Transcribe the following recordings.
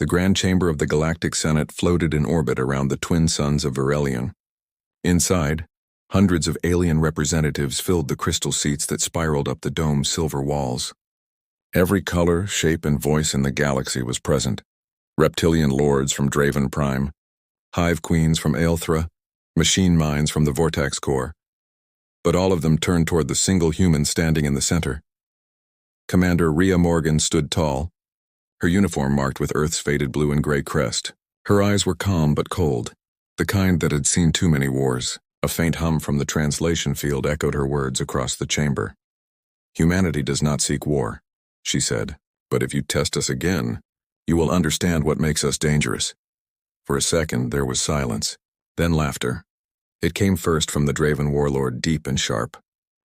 The grand chamber of the Galactic Senate floated in orbit around the twin suns of Verelion. Inside, hundreds of alien representatives filled the crystal seats that spiraled up the dome's silver walls. Every color, shape, and voice in the galaxy was present. Reptilian lords from Draven Prime, hive queens from Aelthra, machine minds from the Vortex Core. But all of them turned toward the single human standing in the center. Commander Rhea Morgan stood tall, her uniform marked with Earth's faded blue and gray crest. Her eyes were calm but cold, the kind that had seen too many wars. A faint hum from the translation field echoed her words across the chamber. "Humanity does not seek war," she said, "but if you test us again, you will understand what makes us dangerous." For a second, there was silence, then laughter. It came first from the Draven warlord, deep and sharp.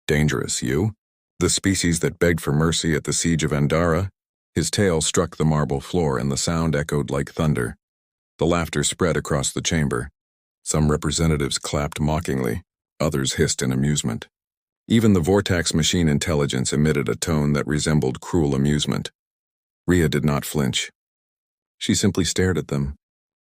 "Dangerous, you? The species that begged for mercy at the siege of Andara?" His tail struck the marble floor and the sound echoed like thunder. The laughter spread across the chamber. Some representatives clapped mockingly, others hissed in amusement. Even the Vortex machine intelligence emitted a tone that resembled cruel amusement. Rhea did not flinch. She simply stared at them.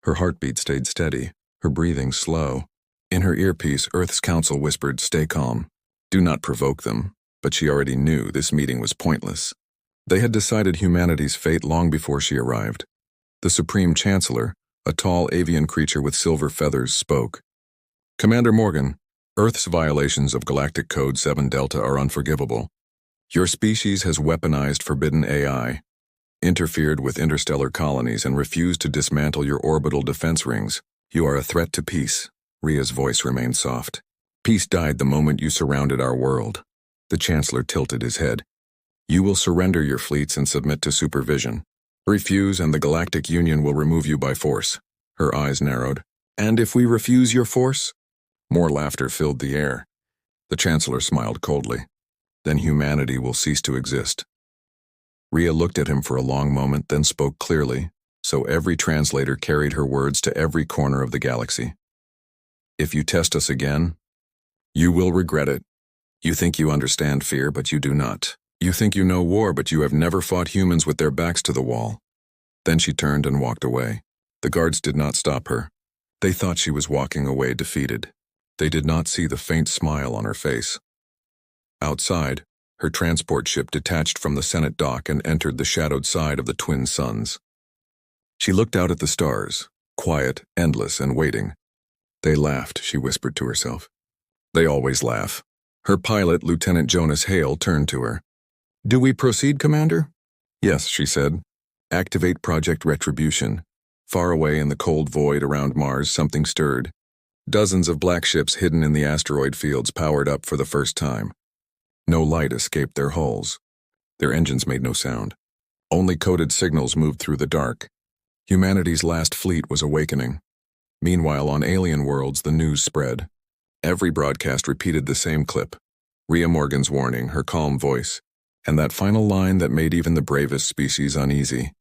Her heartbeat stayed steady, her breathing slow. In her earpiece, Earth's council whispered, "Stay calm. Do not provoke them." But she already knew this meeting was pointless. They had decided humanity's fate long before she arrived. The Supreme Chancellor, a tall avian creature with silver feathers, spoke. "Commander Morgan, Earth's violations of Galactic Code 7 Delta are unforgivable. Your species has weaponized forbidden AI, interfered with interstellar colonies, and refused to dismantle your orbital defense rings. You are a threat to peace." Rhea's voice remained soft. "Peace died the moment you surrounded our world." The Chancellor tilted his head. "You will surrender your fleets and submit to supervision. Refuse and the Galactic Union will remove you by force." Her eyes narrowed. "And if we refuse your force?" More laughter filled the air. The Chancellor smiled coldly. "Then humanity will cease to exist." Rhea looked at him for a long moment, then spoke clearly, so every translator carried her words to every corner of the galaxy. "If you test us again, you will regret it. You think you understand fear, but you do not. You think you know war, but you have never fought humans with their backs to the wall." Then she turned and walked away. The guards did not stop her. They thought she was walking away defeated. They did not see the faint smile on her face. Outside, her transport ship detached from the Senate dock and entered the shadowed side of the twin suns. She looked out at the stars, quiet, endless, and waiting. "They laughed," she whispered to herself. "They always laugh." Her pilot, Lieutenant Jonas Hale, turned to her. "Do we proceed, Commander?" "Yes," she said. "Activate Project Retribution." Far away in the cold void around Mars, something stirred. Dozens of black ships hidden in the asteroid fields powered up for the first time. No light escaped their hulls. Their engines made no sound. Only coded signals moved through the dark. Humanity's last fleet was awakening. Meanwhile, on alien worlds, the news spread. Every broadcast repeated the same clip. Rhea Morgan's warning, her calm voice, and that final line that made even the bravest species uneasy.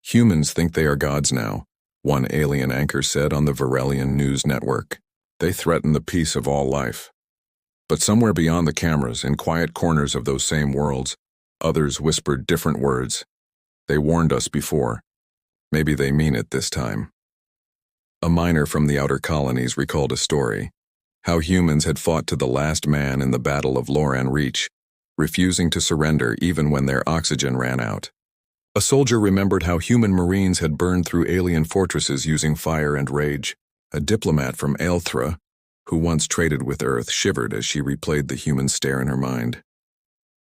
"Humans think they are gods now," one alien anchor said on the Verelion news network. "They threaten the peace of all life." But somewhere beyond the cameras, in quiet corners of those same worlds, others whispered different words. "They warned us before. Maybe they mean it this time." A miner from the outer colonies recalled a story, how humans had fought to the last man in the Battle of Loran Reach, refusing to surrender even when their oxygen ran out. A soldier remembered how human marines had burned through alien fortresses using fire and rage. A diplomat from Aelthra, who once traded with Earth, shivered as she replayed the human stare in her mind.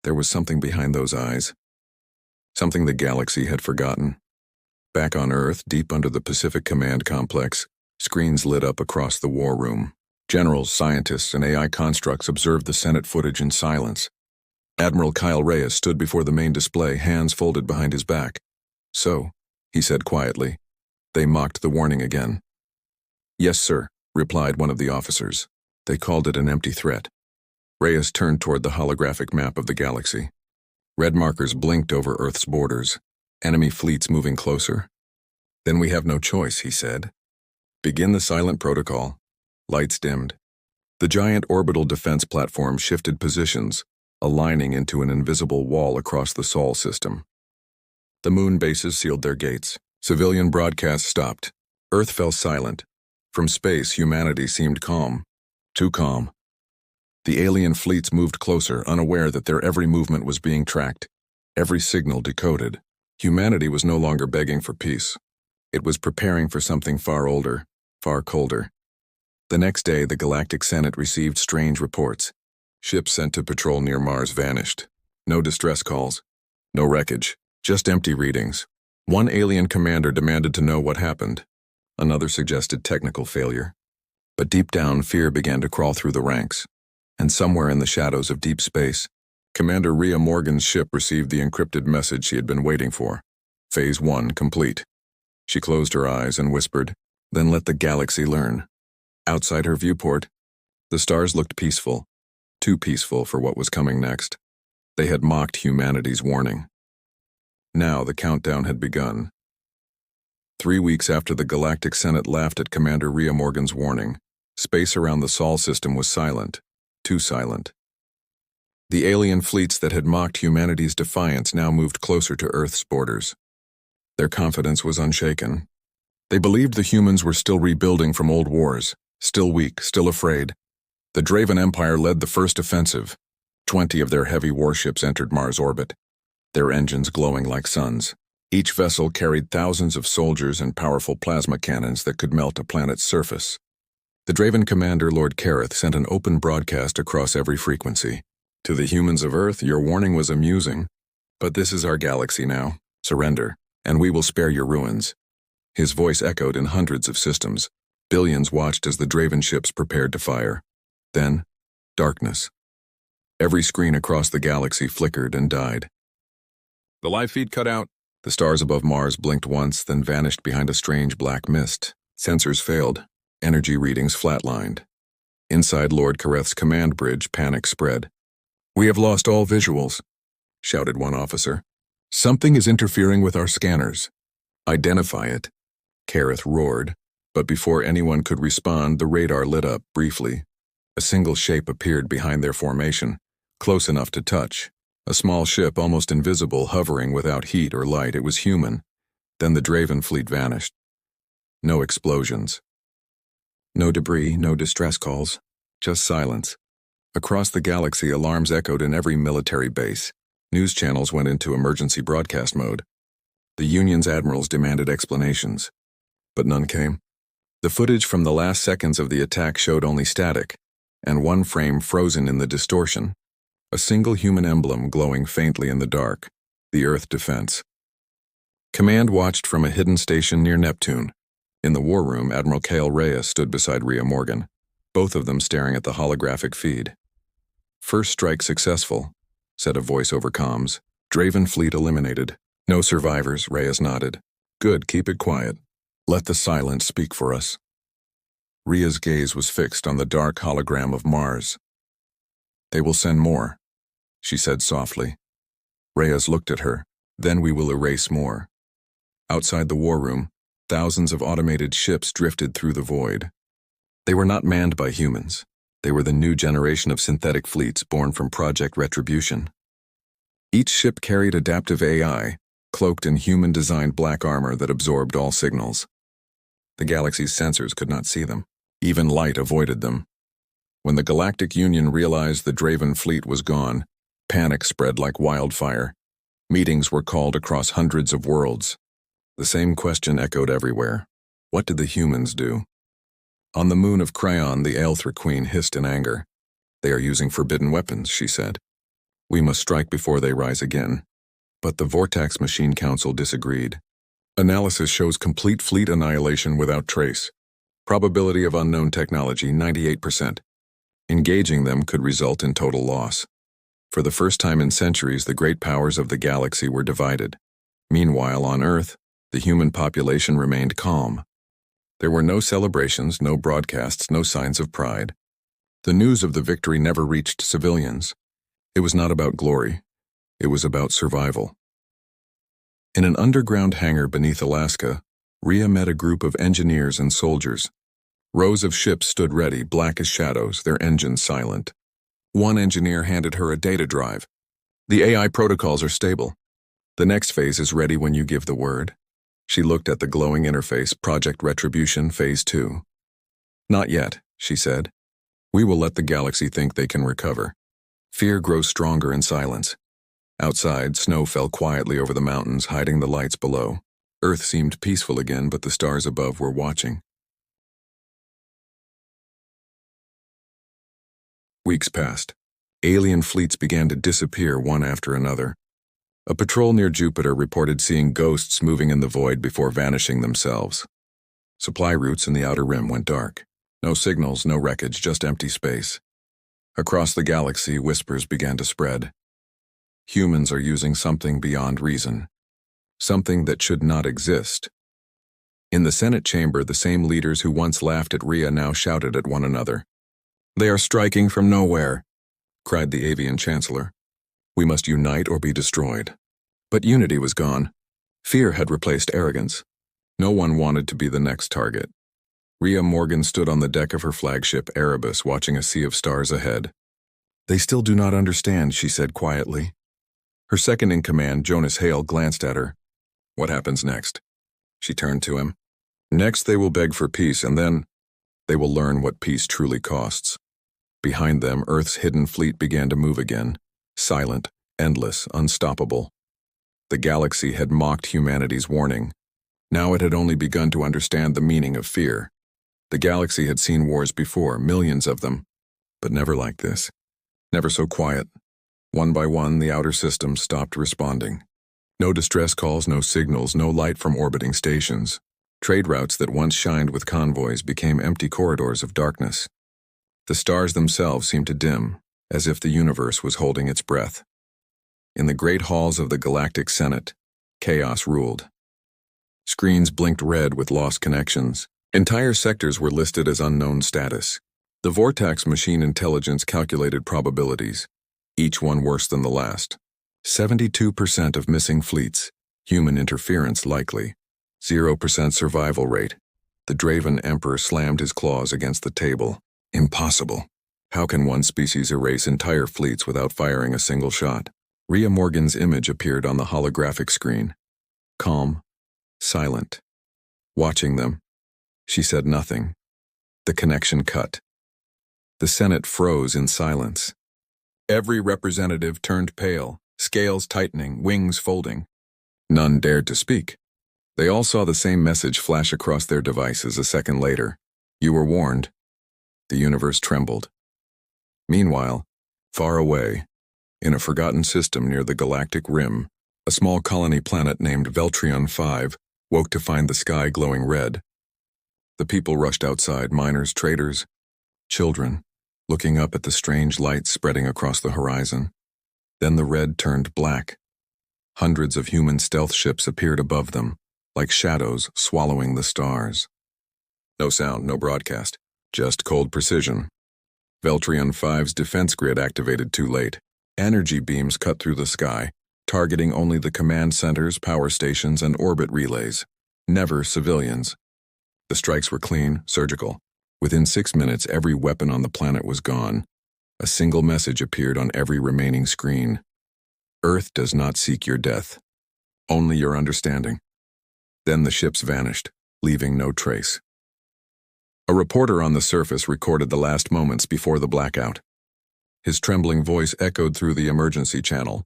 There was something behind those eyes, something the galaxy had forgotten. Back on Earth, deep under the Pacific Command Complex, screens lit up across the war room. Generals, scientists, and AI constructs observed the Senate footage in silence. Admiral Kyle Reyes stood before the main display, hands folded behind his back. "So," he said quietly, "they mocked the warning again." "Yes, sir," replied one of the officers. "They called it an empty threat." Reyes turned toward the holographic map of the galaxy. Red markers blinked over Earth's borders. Enemy fleets moving closer. "Then we have no choice," he said. "Begin the silent protocol." Lights dimmed. The giant orbital defense platform shifted positions, aligning into an invisible wall across the Sol system. The moon bases sealed their gates. Civilian broadcasts stopped. Earth fell silent. From space, humanity seemed calm. Too calm. The alien fleets moved closer, unaware that their every movement was being tracked, every signal decoded. Humanity was no longer begging for peace. It was preparing for something far older, far colder. The next day, the Galactic Senate received strange reports. Ships sent to patrol near Mars vanished. No distress calls. No wreckage. Just empty readings. One alien commander demanded to know what happened. Another suggested technical failure. But deep down, fear began to crawl through the ranks. And somewhere in the shadows of deep space, Commander Rhea Morgan's ship received the encrypted message she had been waiting for. Phase 1 complete. She closed her eyes and whispered, "Then let the galaxy learn." Outside her viewport, the stars looked peaceful. Too peaceful for what was coming next. They had mocked humanity's warning. Now the countdown had begun. 3 weeks after the Galactic Senate laughed at Commander Rhea Morgan's warning, space around the Sol system was silent. Too silent. The alien fleets that had mocked humanity's defiance now moved closer to Earth's borders. Their confidence was unshaken. They believed the humans were still rebuilding from old wars, still weak, still afraid. The Draven Empire led the first offensive. 20 of their heavy warships entered Mars orbit, their engines glowing like suns. Each vessel carried thousands of soldiers and powerful plasma cannons that could melt a planet's surface. The Draven commander, Lord Kareth, sent an open broadcast across every frequency. "To the humans of Earth, your warning was amusing, but this is our galaxy now. Surrender, and we will spare your ruins." His voice echoed in hundreds of systems. Billions watched as the Draven ships prepared to fire. Then, darkness. Every screen across the galaxy flickered and died. The live feed cut out. The stars above Mars blinked once, then vanished behind a strange black mist. Sensors failed. Energy readings flatlined. Inside Lord Kareth's command bridge, panic spread. "We have lost all visuals," shouted one officer. "Something is interfering with our scanners." "Identify it," Kareth roared, but before anyone could respond, the radar lit up briefly. A single shape appeared behind their formation, close enough to touch. A small ship, almost invisible, hovering without heat or light. It was human. Then the Draven fleet vanished. No explosions. No debris, no distress calls. Just silence. Across the galaxy, alarms echoed in every military base. News channels went into emergency broadcast mode. The Union's admirals demanded explanations. But none came. The footage from the last seconds of the attack showed only static, and one frame frozen in the distortion. A single human emblem glowing faintly in the dark. The Earth defense. Command watched from a hidden station near Neptune. In the war room, Admiral Kale Reyes stood beside Rhea Morgan, both of them staring at the holographic feed. "First strike successful," said a voice over comms. "Draven fleet eliminated. No survivors," Reyes nodded. "Good, keep it quiet. Let the silence speak for us." Rhea's gaze was fixed on the dark hologram of Mars. "They will send more," she said softly. Reyes looked at her. "Then we will erase more." Outside the war room, thousands of automated ships drifted through the void. They were not manned by humans. They were the new generation of synthetic fleets born from Project Retribution. Each ship carried adaptive AI, cloaked in human-designed black armor that absorbed all signals. The galaxy's sensors could not see them. Even light avoided them. When the Galactic Union realized the Draven fleet was gone, panic spread like wildfire. Meetings were called across hundreds of worlds. The same question echoed everywhere. What did the humans do? On the moon of Cryon, the Aelthra Queen hissed in anger. "They are using forbidden weapons," she said. "We must strike before they rise again." But the Vortex Machine Council disagreed. "Analysis shows complete fleet annihilation without trace. Probability of unknown technology, 98%. Engaging them could result in total loss." For the first time in centuries, the great powers of the galaxy were divided. Meanwhile, on Earth, the human population remained calm. There were no celebrations, no broadcasts, no signs of pride. The news of the victory never reached civilians. It was not about glory. It was about survival. In an underground hangar beneath Alaska, Rhea met a group of engineers and soldiers. Rows of ships stood ready, black as shadows, their engines silent. One engineer handed her a data drive. "The AI protocols are stable. The next phase is ready when you give the word." She looked at the glowing interface, Project Retribution Phase 2. Not yet, she said. We will let the galaxy think they can recover. Fear grows stronger in silence. Outside, snow fell quietly over the mountains, hiding the lights below. Earth seemed peaceful again, but the stars above were watching. Weeks passed. Alien fleets began to disappear one after another. A patrol near Jupiter reported seeing ghosts moving in the void before vanishing themselves. Supply routes in the outer rim went dark. No signals, no wreckage, just empty space. Across the galaxy, whispers began to spread. Humans are using something beyond reason. Something that should not exist. In the Senate chamber, the same leaders who once laughed at Rhea now shouted at one another. They are striking from nowhere, cried the avian chancellor. We must unite or be destroyed. But unity was gone. Fear had replaced arrogance. No one wanted to be the next target. Rhea Morgan stood on the deck of her flagship Erebus, watching a sea of stars ahead. They still do not understand, she said quietly. Her second-in-command, Jonas Hale, glanced at her. What happens next? She turned to him. Next they will beg for peace, and then they will learn what peace truly costs. Behind them, Earth's hidden fleet began to move again. Silent, endless, unstoppable. The galaxy had mocked humanity's warning. Now it had only begun to understand the meaning of fear. The galaxy had seen wars before, millions of them, but never like this. Never so quiet. One by one, the outer systems stopped responding. No distress calls, no signals, no light from orbiting stations. Trade routes that once shined with convoys became empty corridors of darkness. The stars themselves seemed to dim, as if the universe was holding its breath. In the great halls of the Galactic Senate, chaos ruled. Screens blinked red with lost connections. Entire sectors were listed as unknown status. The Vortex machine intelligence calculated probabilities, each one worse than the last. 72% of missing fleets, human interference likely, 0% survival rate. The Draven Emperor slammed his claws against the table. Impossible. How can one species erase entire fleets without firing a single shot? Rhea Morgan's image appeared on the holographic screen. Calm, silent. Watching them, she said nothing. The connection cut. The Senate froze in silence. Every representative turned pale, scales tightening, wings folding. None dared to speak. They all saw the same message flash across their devices a second later. You were warned. The universe trembled. Meanwhile, far away, in a forgotten system near the galactic rim, a small colony planet named Veltrion 5 woke to find the sky glowing red. The people rushed outside, miners, traders, children, looking up at the strange lights spreading across the horizon. Then the red turned black. Hundreds of human stealth ships appeared above them, like shadows swallowing the stars. No sound, no broadcast, just cold precision. Veltrion 5's defense grid activated too late. Energy beams cut through the sky, targeting only the command centers, power stations, and orbit relays. Never civilians. The strikes were clean, surgical. Within 6 minutes, every weapon on the planet was gone. A single message appeared on every remaining screen. Earth does not seek your death, only your understanding. Then the ships vanished, leaving no trace. A reporter on the surface recorded the last moments before the blackout. His trembling voice echoed through the emergency channel.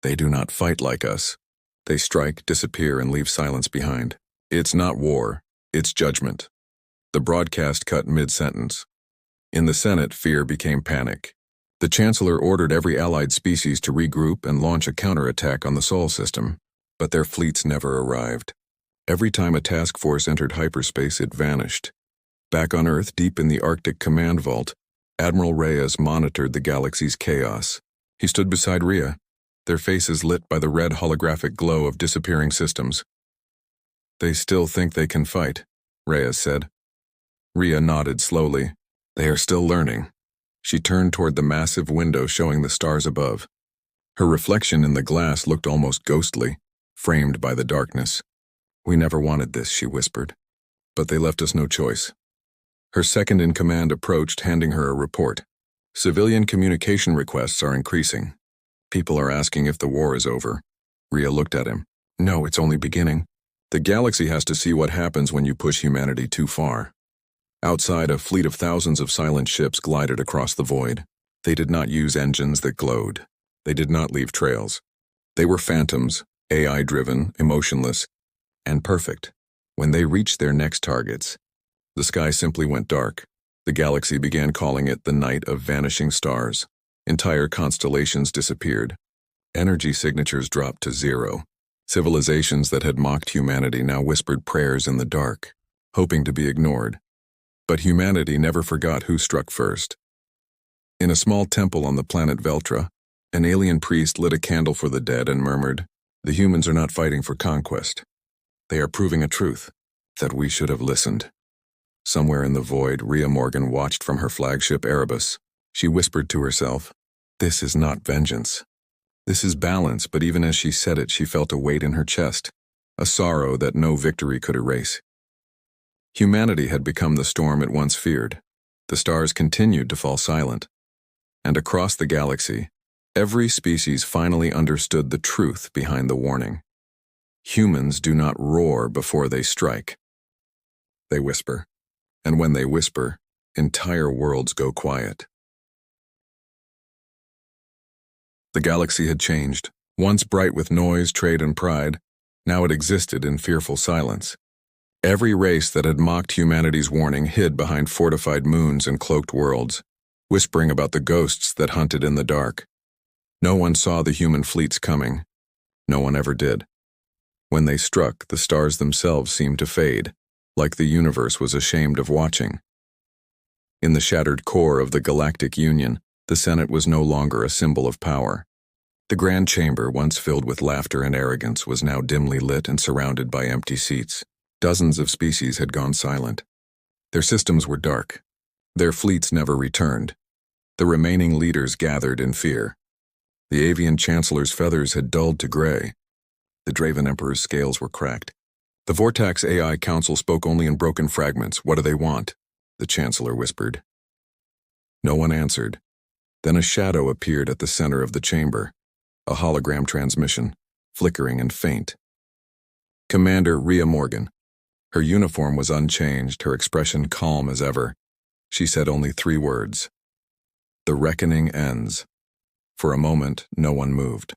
They do not fight like us. They strike, disappear, and leave silence behind. It's not war, it's judgment. The broadcast cut mid-sentence. In the Senate, fear became panic. The Chancellor ordered every allied species to regroup and launch a counterattack on the Sol system, but their fleets never arrived. Every time a task force entered hyperspace, it vanished. Back on Earth, deep in the Arctic command vault, Admiral Reyes monitored the galaxy's chaos. He stood beside Rhea, their faces lit by the red holographic glow of disappearing systems. They still think they can fight, Reyes said. Rhea nodded slowly. They are still learning. She turned toward the massive window showing the stars above. Her reflection in the glass looked almost ghostly, framed by the darkness. We never wanted this, she whispered. But they left us no choice. Her second-in-command approached, handing her a report. Civilian communication requests are increasing. People are asking if the war is over. Rhea looked at him. No, it's only beginning. The galaxy has to see what happens when you push humanity too far. Outside, a fleet of thousands of silent ships glided across the void. They did not use engines that glowed. They did not leave trails. They were phantoms, AI-driven, emotionless, and perfect. When they reached their next targets, the sky simply went dark. The galaxy began calling it the night of vanishing stars. Entire constellations disappeared. Energy signatures dropped to zero. Civilizations that had mocked humanity now whispered prayers in the dark, hoping to be ignored. But humanity never forgot who struck first. In a small temple on the planet Veltra, an alien priest lit a candle for the dead and murmured, "The humans are not fighting for conquest. They are proving a truth, that we should have listened." Somewhere in the void, Rhea Morgan watched from her flagship Erebus. She whispered to herself, "This is not vengeance. This is balance," but even as she said it, she felt a weight in her chest, a sorrow that no victory could erase. Humanity had become the storm it once feared. The stars continued to fall silent. And across the galaxy, every species finally understood the truth behind the warning. Humans do not roar before they strike. They whisper. And when they whisper, entire worlds go quiet. The galaxy had changed. Once bright with noise, trade, and pride, now it existed in fearful silence. Every race that had mocked humanity's warning hid behind fortified moons and cloaked worlds, whispering about the ghosts that hunted in the dark. No one saw the human fleets coming. No one ever did. When they struck, the stars themselves seemed to fade, like the universe was ashamed of watching. In the shattered core of the Galactic Union, the Senate was no longer a symbol of power. The grand chamber, once filled with laughter and arrogance, was now dimly lit and surrounded by empty seats. Dozens of species had gone silent. Their systems were dark. Their fleets never returned. The remaining leaders gathered in fear. The avian chancellor's feathers had dulled to gray. The Draven Emperor's scales were cracked. The Vortax AI Council spoke only in broken fragments. "What do they want?" the chancellor whispered. No one answered. Then a shadow appeared at the center of the chamber, a hologram transmission, flickering and faint. Commander Rhea Morgan. Her uniform was unchanged, her expression calm as ever. She said only 3 words. "The reckoning ends." For a moment, no one moved.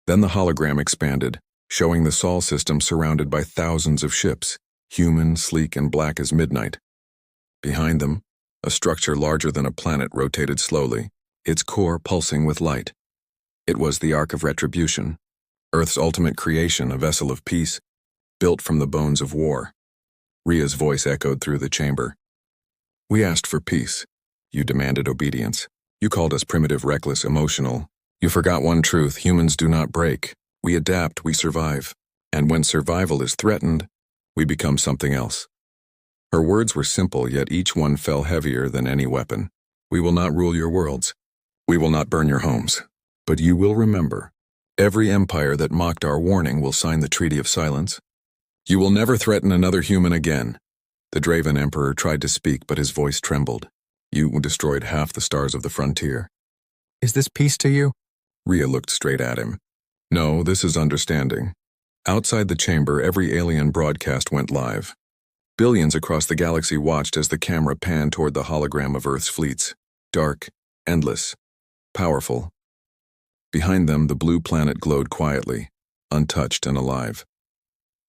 Then the hologram expanded, showing the Sol system surrounded by thousands of ships, human, sleek, and black as midnight. Behind them, a structure larger than a planet rotated slowly, its core pulsing with light. It was the Ark of Retribution, Earth's ultimate creation, a vessel of peace, built from the bones of war. Rhea's voice echoed through the chamber. "We asked for peace. You demanded obedience. You called us primitive, reckless, emotional. You forgot one truth: humans do not break. We adapt, we survive. And when survival is threatened, we become something else." Her words were simple, yet each one fell heavier than any weapon. "We will not rule your worlds. We will not burn your homes. But you will remember. Every empire that mocked our warning will sign the Treaty of Silence. You will never threaten another human again." The Draven Emperor tried to speak, but his voice trembled. "You destroyed half the stars of the frontier." "Is this peace to you?" Rhea looked straight at him. "No, this is understanding." Outside the chamber, every alien broadcast went live. Billions across the galaxy watched as the camera panned toward the hologram of Earth's fleets. Dark, endless, powerful. Behind them, the blue planet glowed quietly, untouched and alive.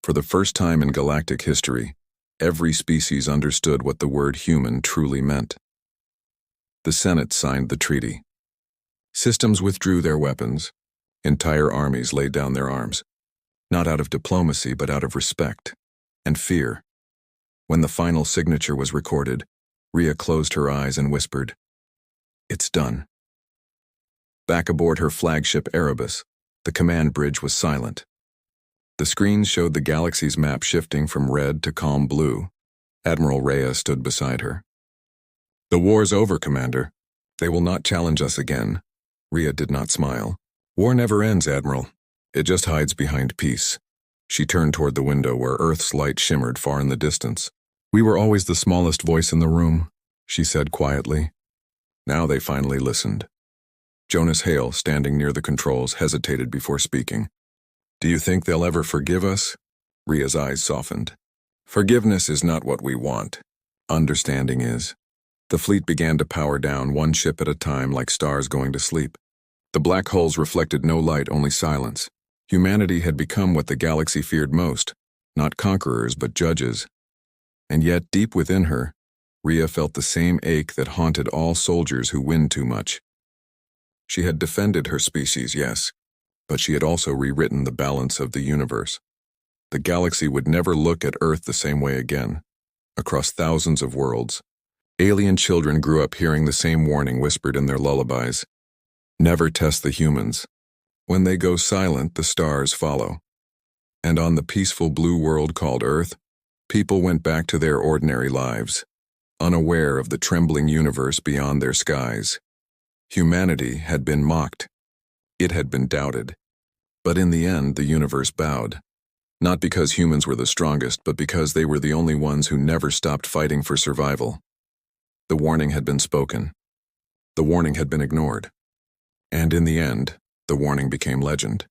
For the first time in galactic history, every species understood what the word human truly meant. The Senate signed the treaty. Systems withdrew their weapons. Entire armies laid down their arms, not out of diplomacy but out of respect and fear. When the final signature was recorded, Rhea closed her eyes and whispered, "It's done." Back aboard her flagship Erebus, the command bridge was silent. The screens showed the galaxy's map shifting from red to calm blue. Admiral Rhea stood beside her. "The war's over, Commander. They will not challenge us again." Rhea did not smile. "War never ends, Admiral. It just hides behind peace." She turned toward the window where Earth's light shimmered far in the distance. "We were always the smallest voice in the room," she said quietly. Now they finally listened. Jonas Hale, standing near the controls, hesitated before speaking. "Do you think they'll ever forgive us?" Ria's eyes softened. Forgiveness is not what we want. Understanding is. The fleet began to power down, one ship at a time, like stars going to sleep. The black holes reflected no light, only silence. Humanity had become what the galaxy feared most, not conquerors but judges. And yet, deep within her, Ria felt the same ache that haunted all soldiers who win too much. She had defended her species, yes, but she had also rewritten the balance of the universe. The galaxy would never look at Earth the same way again. Across thousands of worlds, alien children grew up hearing the same warning whispered in their lullabies. Never test the humans. When they go silent, the stars follow. And on the peaceful blue world called Earth, people went back to their ordinary lives, unaware of the trembling universe beyond their skies. Humanity had been mocked. It had been doubted. But in the end, the universe bowed. Not because humans were the strongest, but because they were the only ones who never stopped fighting for survival. The warning had been spoken. The warning had been ignored. And in the end, the warning became legend.